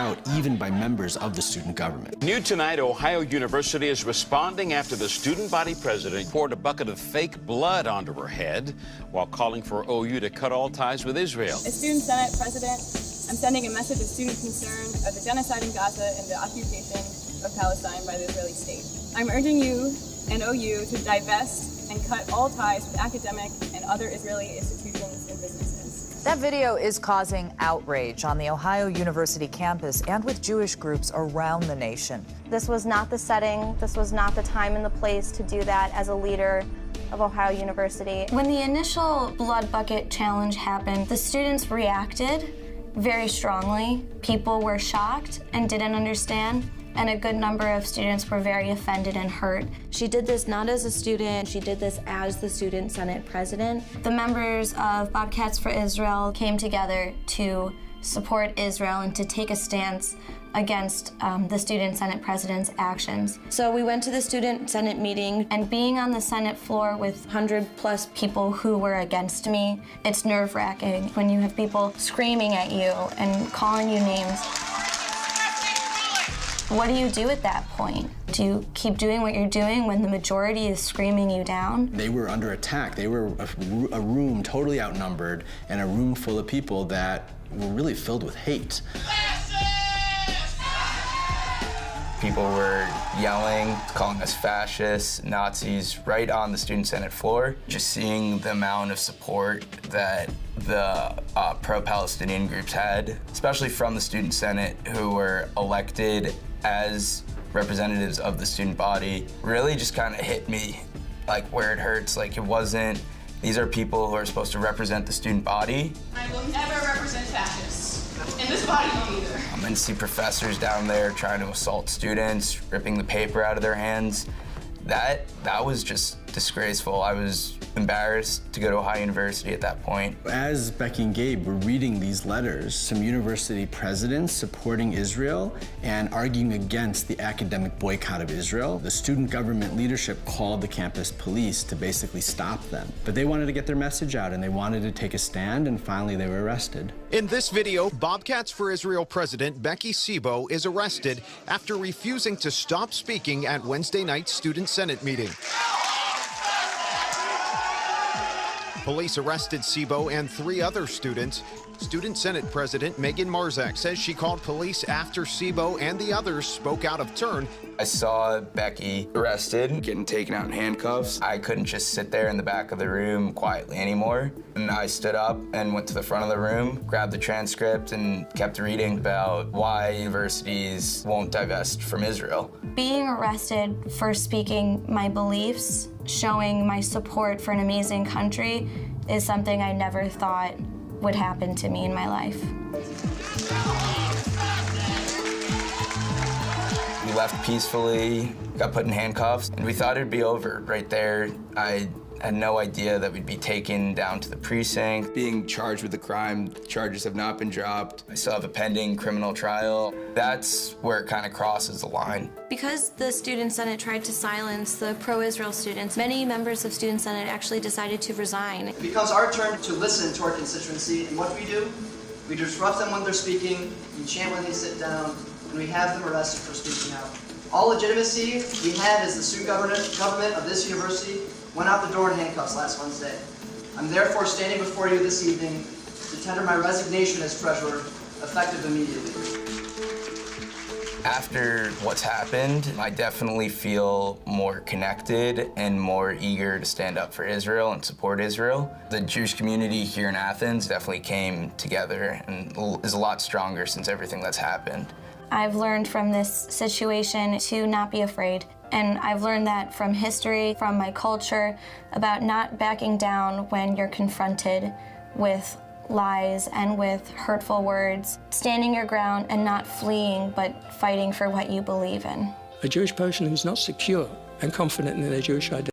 out even by members of the student government. New tonight, Ohio University is responding after the student body president poured a bucket of fake blood onto her head while calling for OU to cut all ties with Israel. As Student Senate President, I'm sending a message of student concern of the genocide in Gaza and the occupation of Palestine by the Israeli state. I'm urging you and OU to divest and cut all ties with academic and other Israeli institutions and businesses. That video is causing outrage on the Ohio University campus and with Jewish groups around the nation. This was not the setting, this was not the time and the place to do that as a leader of Ohio University. When the initial blood bucket challenge happened, the students reacted very strongly. People were shocked and didn't understand, and a good number of students were very offended and hurt. She did this not as a student, she did this as the Student Senate President. The members of Bobcats for Israel came together to support Israel and to take a stance against the Student Senate President's actions. So we went to the Student Senate meeting, And being on the Senate floor with 100+ people who were against me, it's nerve-wracking when you have people screaming at you and calling you names. What do you do at that point? Do you keep doing what you're doing when the majority is screaming you down? They were under attack. They were a room totally outnumbered and a room full of people that were really filled with hate. People were yelling, calling us fascists, Nazis, right on the Student Senate floor. Just seeing the amount of support that the pro-Palestinian groups had, especially from the Student Senate, who were elected as representatives of the student body, really just kind of hit me like where it hurts. Like, it wasn't, these are people who are supposed to represent the student body. I will never represent fascists. And this body won't either. And see professors down there trying to assault students, ripping the paper out of their hands. That was just disgraceful. I was embarrassed to go to Ohio University at that point. As Becky and Gabe were reading these letters, some university presidents supporting Israel and arguing against the academic boycott of Israel, the student government leadership called the campus police to basically stop them. But they wanted to get their message out and they wanted to take a stand, and finally they were arrested. In this video, Bobcats for Israel President Becky Sebo is arrested after refusing to stop speaking at Wednesday night's Student Senate meeting. Police arrested Sebo and 3 other students. Student Senate President Megan Marzak says she called police after Sebo and the others spoke out of turn. I saw Becky arrested, getting taken out in handcuffs. I couldn't just sit there in the back of the room quietly anymore. And I stood up and went to the front of the room, grabbed the transcript, and kept reading about why universities won't divest from Israel. Being arrested for speaking my beliefs, showing my support for an amazing country, is something I never thought would happen to me in my life. We left peacefully, got put in handcuffs, and we thought it'd be over right there. I had no idea that we'd be taken down to the precinct. Being charged with a crime, charges have not been dropped. I still have a pending criminal trial. That's where it kind of crosses the line. because the Student Senate tried to silence the pro-Israel students, many members of Student Senate actually decided to resign. It becomes our turn to listen to our constituency, and what do? We disrupt them when they're speaking, we chant when they sit down, and we have them arrested for speaking out. All legitimacy we had as the student government of this university went out the door in handcuffs last Wednesday. I'm therefore standing before you this evening to tender my resignation as treasurer, effective immediately. After what's happened, I definitely feel more connected and more eager to stand up for Israel and support Israel. The Jewish community here in Athens definitely came together and is a lot stronger since everything that's happened. I've learned from this situation to not be afraid. And I've learned that from history, from my culture, about not backing down when you're confronted with lies and with hurtful words, standing your ground and not fleeing, but fighting for what you believe in. A Jewish person who's not secure and confident in their Jewish identity